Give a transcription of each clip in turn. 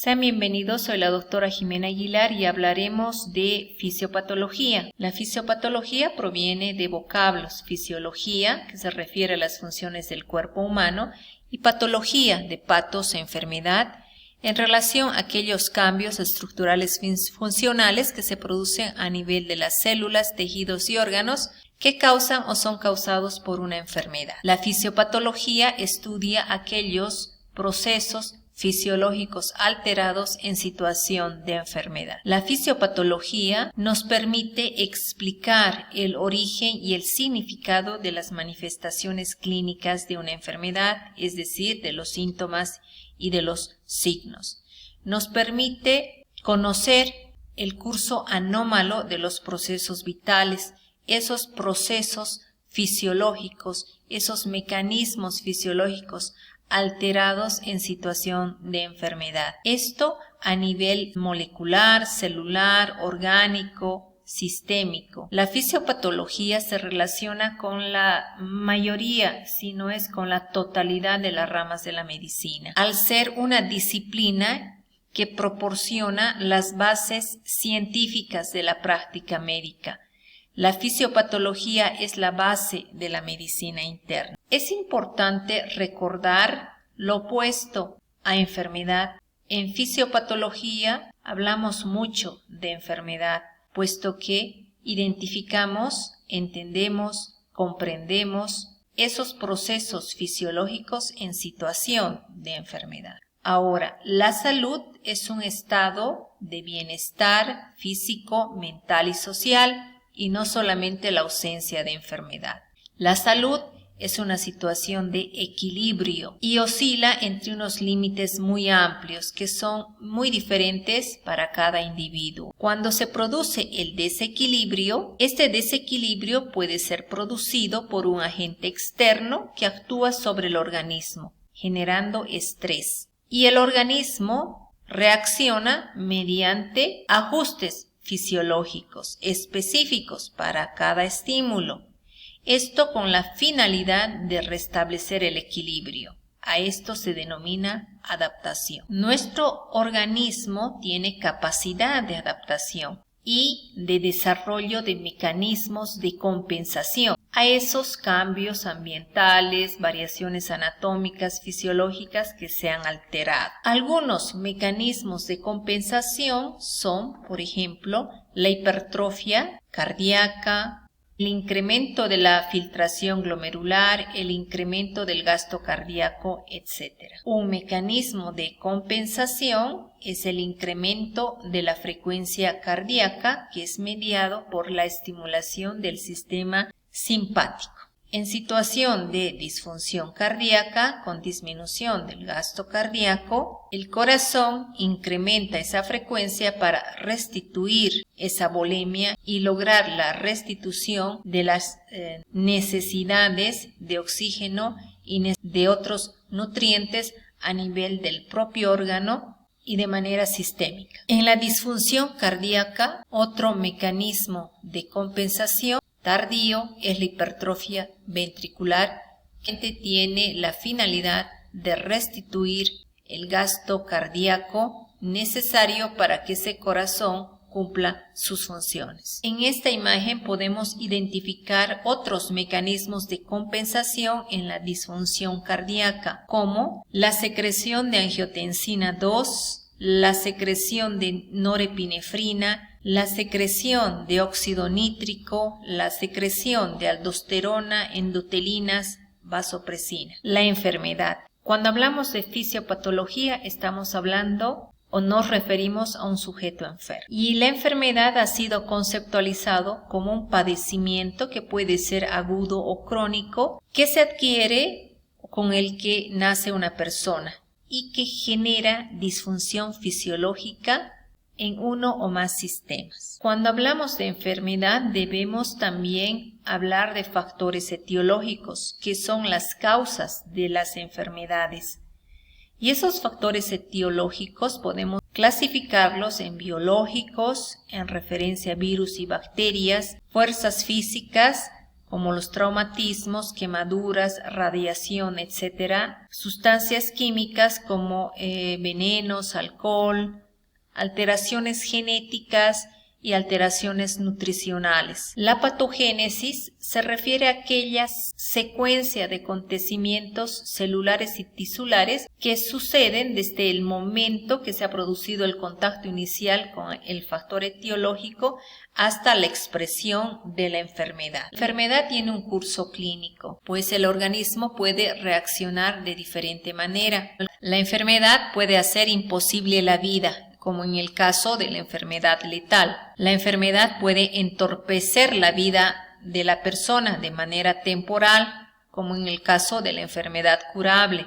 Sean bienvenidos, soy la doctora Jimena Aguilar y hablaremos de fisiopatología. La fisiopatología proviene de vocablos: fisiología, que se refiere a las funciones del cuerpo humano, y patología, de patos, enfermedad, en relación a aquellos cambios estructurales funcionales que se producen a nivel de las células, tejidos y órganos que causan o son causados por una enfermedad. La fisiopatología estudia aquellos procesos fisiológicos alterados en situación de enfermedad. La fisiopatología nos permite explicar el origen y el significado de las manifestaciones clínicas de una enfermedad, es decir, de los síntomas y de los signos. Nos permite conocer el curso anómalo de los procesos vitales, esos procesos fisiológicos, esos mecanismos fisiológicos alterados en situación de enfermedad. Esto a nivel molecular, celular, orgánico, sistémico. La fisiopatología se relaciona con la mayoría, si no es con la totalidad de las ramas de la medicina, al ser una disciplina que proporciona las bases científicas de la práctica médica. La fisiopatología es la base de la medicina interna. Es importante recordar lo opuesto a enfermedad. En fisiopatología hablamos mucho de enfermedad, puesto que identificamos, entendemos, comprendemos esos procesos fisiológicos en situación de enfermedad. Ahora, la salud es un estado de bienestar físico, mental y social, y no solamente la ausencia de enfermedad. La salud es una situación de equilibrio y oscila entre unos límites muy amplios que son muy diferentes para cada individuo. Cuando se produce el desequilibrio, este desequilibrio puede ser producido por un agente externo que actúa sobre el organismo, generando estrés. Y el organismo reacciona mediante ajustes fisiológicos específicos para cada estímulo. Esto con la finalidad de restablecer el equilibrio. A esto se denomina adaptación. Nuestro organismo tiene capacidad de adaptación y de desarrollo de mecanismos de compensación a esos cambios ambientales, variaciones anatómicas, fisiológicas que se han alterado. Algunos mecanismos de compensación son, por ejemplo, la hipertrofia cardíaca, el incremento de la filtración glomerular, el incremento del gasto cardíaco, etc. Un mecanismo de compensación es el incremento de la frecuencia cardíaca, que es mediado por la estimulación del sistema simpático. En situación de disfunción cardíaca con disminución del gasto cardíaco, el corazón incrementa esa frecuencia para restituir esa volemia y lograr la restitución de las necesidades de oxígeno y de otros nutrientes a nivel del propio órgano y de manera sistémica. En la disfunción cardíaca, otro mecanismo de compensación tardío es la hipertrofia ventricular, que tiene la finalidad de restituir el gasto cardíaco necesario para que ese corazón cumpla sus funciones. En esta imagen podemos identificar otros mecanismos de compensación en la disfunción cardíaca, como la secreción de angiotensina 2, la secreción de norepinefrina, la secreción de óxido nítrico, la secreción de aldosterona, endotelinas, vasopresina. La enfermedad. Cuando hablamos de fisiopatología estamos hablando o nos referimos a un sujeto enfermo. Y la enfermedad ha sido conceptualizado como un padecimiento que puede ser agudo o crónico, que se adquiere con el que nace una persona y que genera disfunción fisiológica en uno o más sistemas. Cuando hablamos de enfermedad debemos también hablar de factores etiológicos, que son las causas de las enfermedades. Y esos factores etiológicos podemos clasificarlos en biológicos, en referencia a virus y bacterias, fuerzas físicas, como los traumatismos, quemaduras, radiación, etc., sustancias químicas como venenos, alcohol, alteraciones genéticas y alteraciones nutricionales. La patogénesis se refiere a aquella secuencia de acontecimientos celulares y tisulares que suceden desde el momento que se ha producido el contacto inicial con el factor etiológico hasta la expresión de la enfermedad. La enfermedad tiene un curso clínico, pues el organismo puede reaccionar de diferente manera. La enfermedad puede hacer imposible la vida, como en el caso de la enfermedad letal. La enfermedad puede entorpecer la vida de la persona de manera temporal, como en el caso de la enfermedad curable.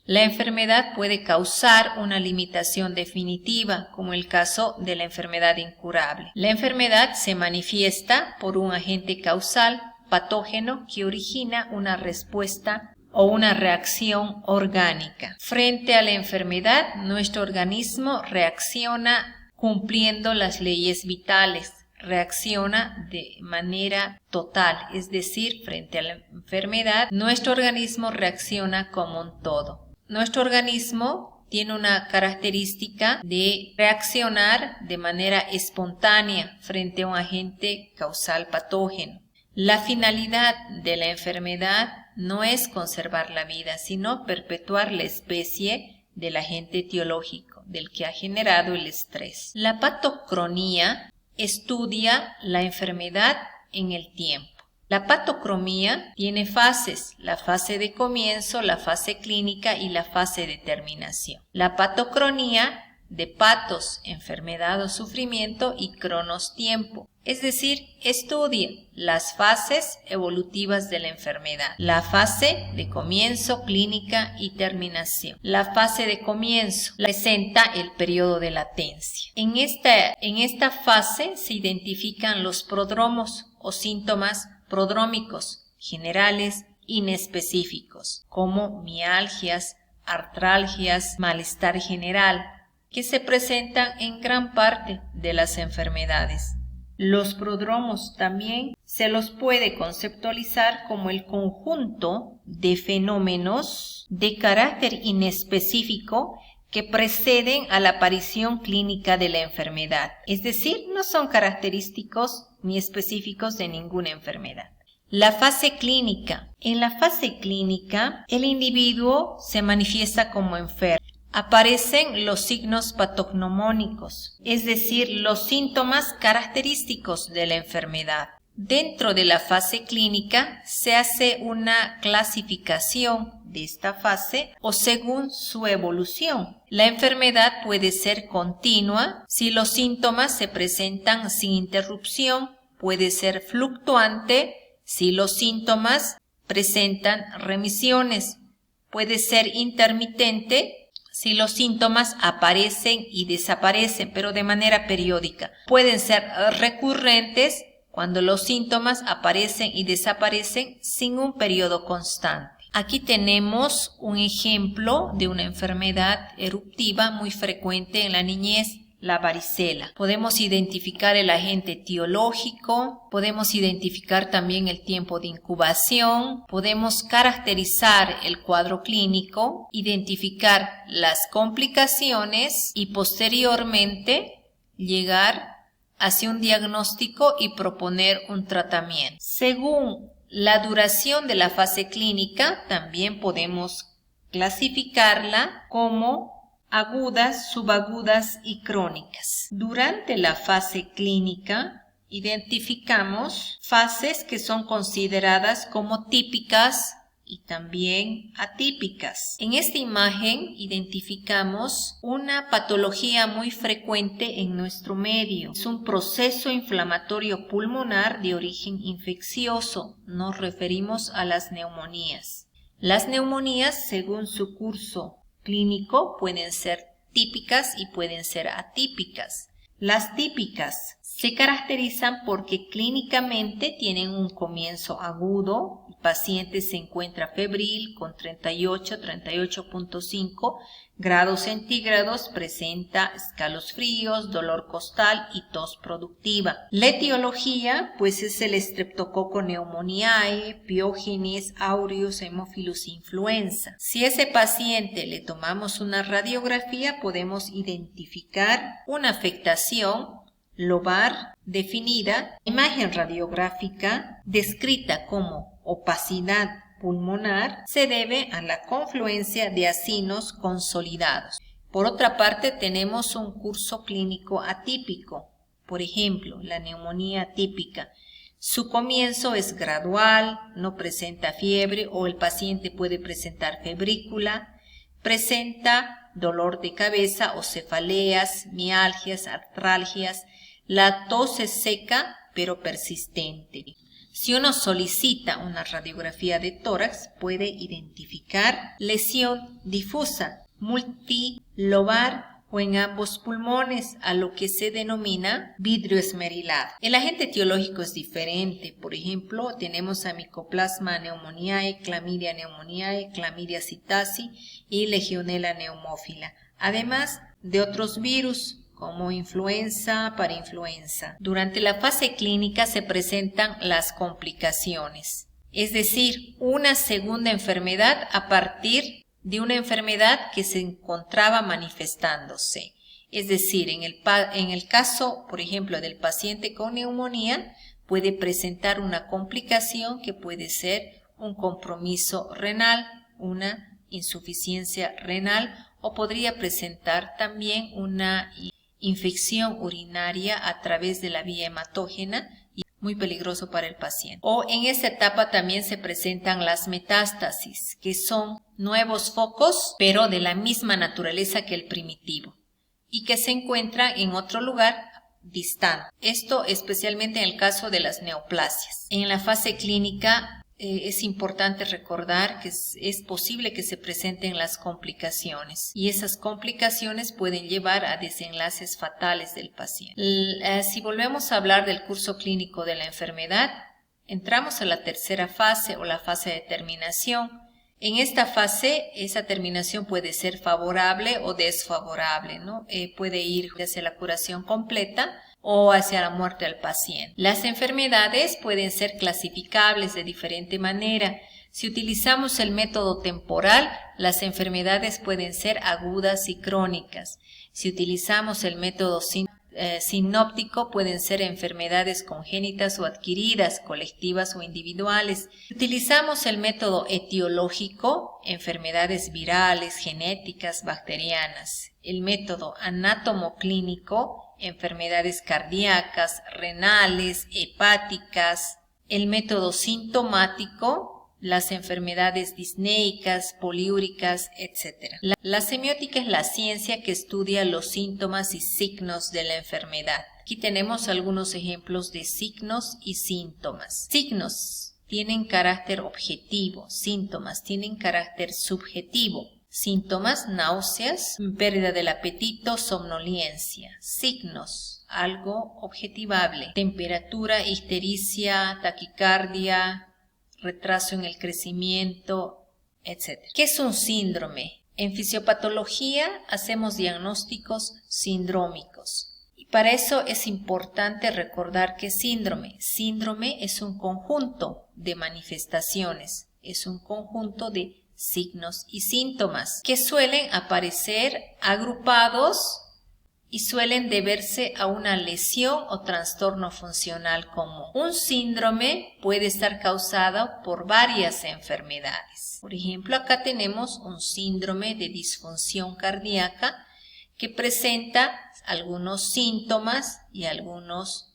La enfermedad puede causar una limitación definitiva, como el caso de la enfermedad incurable. La enfermedad se manifiesta por un agente causal patógeno que origina una respuesta o una reacción orgánica. Frente a la enfermedad, nuestro organismo reacciona cumpliendo las leyes vitales, reacciona de manera total, es decir, frente a la enfermedad, nuestro organismo reacciona como un todo. Nuestro organismo tiene una característica de reaccionar de manera espontánea frente a un agente causal patógeno. La finalidad de la enfermedad no es conservar la vida, sino perpetuar la especie del agente etiológico, del que ha generado el estrés. La patocronía estudia la enfermedad en el tiempo. La patocromía tiene fases, la fase de comienzo, la fase clínica y la fase de terminación. La patocronía de patos, enfermedad o sufrimiento, y cronos, tiempo, es decir, estudia las fases evolutivas de la enfermedad. La fase de comienzo, clínica y terminación. La fase de comienzo presenta el periodo de latencia. En esta fase se identifican los prodromos o síntomas prodrómicos, generales, inespecíficos, como mialgias, artralgias, malestar general, que se presentan en gran parte de las enfermedades. Los prodromos también se los puede conceptualizar como el conjunto de fenómenos de carácter inespecífico que preceden a la aparición clínica de la enfermedad, es decir, no son característicos ni específicos de ninguna enfermedad. La fase clínica. En la fase clínica, el individuo se manifiesta como enfermo. Aparecen los signos patognomónicos, es decir, los síntomas característicos de la enfermedad. Dentro de la fase clínica se hace una clasificación de esta fase o según su evolución. La enfermedad puede ser continua si los síntomas se presentan sin interrupción, puede ser fluctuante si los síntomas presentan remisiones, puede ser intermitente si los síntomas aparecen y desaparecen, pero de manera periódica. Pueden ser recurrentes cuando los síntomas aparecen y desaparecen sin un periodo constante. Aquí tenemos un ejemplo de una enfermedad eruptiva muy frecuente en la niñez, la varicela. Podemos identificar el agente etiológico, podemos identificar también el tiempo de incubación, podemos caracterizar el cuadro clínico, identificar las complicaciones y posteriormente llegar hacia un diagnóstico y proponer un tratamiento. Según la duración de la fase clínica, también podemos clasificarla como agudas, subagudas y crónicas. Durante la fase clínica identificamos fases que son consideradas como típicas y también atípicas. En esta imagen identificamos una patología muy frecuente en nuestro medio. Es un proceso inflamatorio pulmonar de origen infeccioso. Nos referimos a las neumonías. Las neumonías, según su curso clínico, pueden ser típicas y pueden ser atípicas. Las típicas Se caracterizan porque clínicamente tienen un comienzo agudo, el paciente se encuentra febril con 38.5 grados centígrados, presenta escalofríos, dolor costal y tos productiva. La etiología pues es el Streptococcus pneumoniae, Piógenes aureus, Haemophilus influenza. Si a ese paciente le tomamos una radiografía, podemos identificar una afectación lobar definida, imagen radiográfica descrita como opacidad pulmonar, se debe a la confluencia de acinos consolidados. Por otra parte, tenemos un curso clínico atípico, por ejemplo, la neumonía atípica. Su comienzo es gradual, no presenta fiebre o el paciente puede presentar febrícula, presenta dolor de cabeza o cefaleas, mialgias, artralgias. La tos es seca pero persistente. Si uno solicita una radiografía de tórax, puede identificar lesión difusa, multilobar o en ambos pulmones, a lo que se denomina vidrio esmerilado. El agente etiológico es diferente. Por ejemplo, tenemos a Mycoplasma pneumoniae, Chlamydia pneumoniae, Chlamydia psittaci y Legionella pneumófila, además de otros virus como influenza, parainfluenza. Durante la fase clínica se presentan las complicaciones, es decir, una segunda enfermedad a partir de una enfermedad que se encontraba manifestándose. Es decir, en el caso, por ejemplo, del paciente con neumonía, puede presentar una complicación que puede ser un compromiso renal, una insuficiencia renal, o podría presentar también una infección urinaria a través de la vía hematógena, y muy peligroso para el paciente. O en esta etapa también se presentan las metástasis, que son nuevos focos, pero de la misma naturaleza que el primitivo, y que se encuentran en otro lugar distante. Esto especialmente en el caso de las neoplasias. En la fase clínica es importante recordar que es posible que se presenten las complicaciones, y esas complicaciones pueden llevar a desenlaces fatales del paciente. Si volvemos a hablar del curso clínico de la enfermedad, entramos a la tercera fase o la fase de terminación. En esta fase, esa terminación puede ser favorable o desfavorable, ¿no? Puede ir hacia la curación completa o hacia la muerte del paciente. Las enfermedades pueden ser clasificables de diferente manera. Si utilizamos el método temporal, las enfermedades pueden ser agudas y crónicas. Si utilizamos el método sinóptico, pueden ser enfermedades congénitas o adquiridas, colectivas o individuales. Si utilizamos el método etiológico, enfermedades virales, genéticas, bacterianas. El método anatomoclínico, enfermedades cardíacas, renales, hepáticas. El método sintomático, las enfermedades disneicas, poliúricas, etc. La semiótica es la ciencia que estudia los síntomas y signos de la enfermedad. Aquí tenemos algunos ejemplos de signos y síntomas. Signos tienen carácter objetivo, síntomas tienen carácter subjetivo. Síntomas: náuseas, pérdida del apetito, somnolencia. Signos: algo objetivable: temperatura, ictericia, taquicardia, retraso en el crecimiento, etc. ¿Qué es un síndrome? En fisiopatología hacemos diagnósticos sindrómicos. Y para eso es importante recordar que síndrome es un conjunto de manifestaciones, es un conjunto de signos y síntomas que suelen aparecer agrupados y suelen deberse a una lesión o trastorno funcional común. Un síndrome puede estar causado por varias enfermedades. Por ejemplo, acá tenemos un síndrome de disfunción cardíaca que presenta algunos síntomas y algunos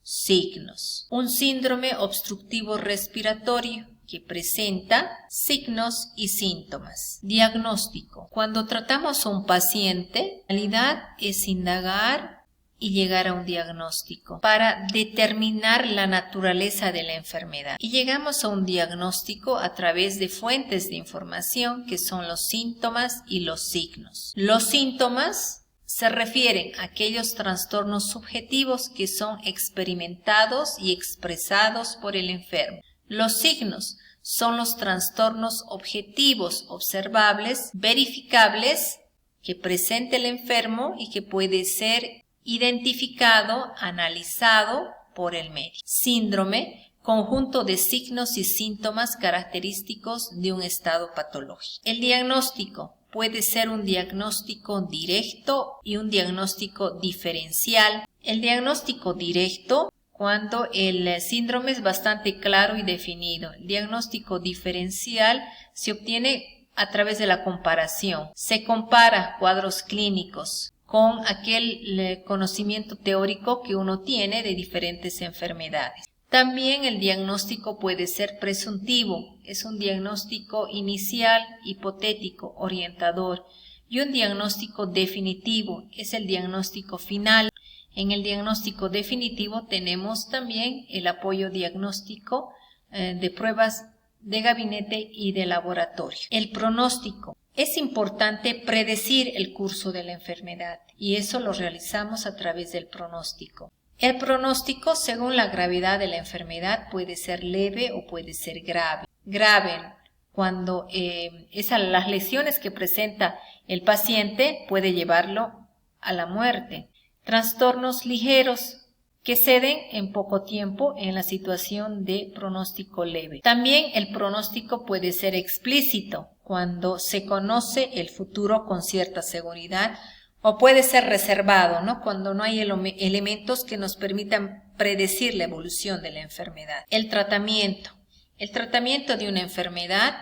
signos. Un síndrome obstructivo respiratorio que presenta signos y síntomas. Diagnóstico: cuando tratamos a un paciente, la finalidad es indagar y llegar a un diagnóstico para determinar la naturaleza de la enfermedad. Y llegamos a un diagnóstico a través de fuentes de información que son los síntomas y los signos. Los síntomas se refieren a aquellos trastornos subjetivos que son experimentados y expresados por el enfermo. Los signos son los trastornos objetivos, observables, verificables, que presenta el enfermo y que puede ser identificado, analizado por el médico. Síndrome, conjunto de signos y síntomas característicos de un estado patológico. El diagnóstico puede ser un diagnóstico directo y un diagnóstico diferencial. El diagnóstico directo, cuando el síndrome es bastante claro y definido. El diagnóstico diferencial se obtiene a través de la comparación. Se compara cuadros clínicos con aquel conocimiento teórico que uno tiene de diferentes enfermedades. También el diagnóstico puede ser presuntivo, es un diagnóstico inicial, hipotético, orientador, y un diagnóstico definitivo, es el diagnóstico final. En el diagnóstico definitivo tenemos también el apoyo diagnóstico de pruebas de gabinete y de laboratorio. El pronóstico. Es importante predecir el curso de la enfermedad y eso lo realizamos a través del pronóstico. El pronóstico, según la gravedad de la enfermedad, puede ser leve o puede ser grave. Grave, cuando las lesiones que presenta el paciente puede llevarlo a la muerte. Trastornos ligeros que ceden en poco tiempo en la situación de pronóstico leve. También el pronóstico puede ser explícito, cuando se conoce el futuro con cierta seguridad, o puede ser reservado, ¿no? Cuando no hay elementos que nos permitan predecir la evolución de la enfermedad. El tratamiento. El tratamiento de una enfermedad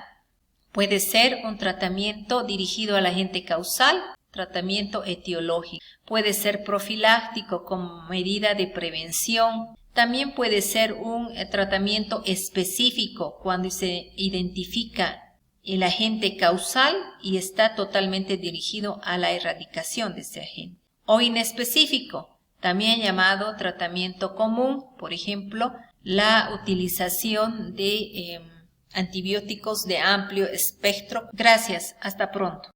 puede ser un tratamiento dirigido al agente causal, tratamiento etiológico. Puede ser profiláctico como medida de prevención. También puede ser un tratamiento específico cuando se identifica el agente causal y está totalmente dirigido a la erradicación de ese agente. O inespecífico, también llamado tratamiento común, por ejemplo, la utilización de antibióticos de amplio espectro. Gracias, hasta pronto.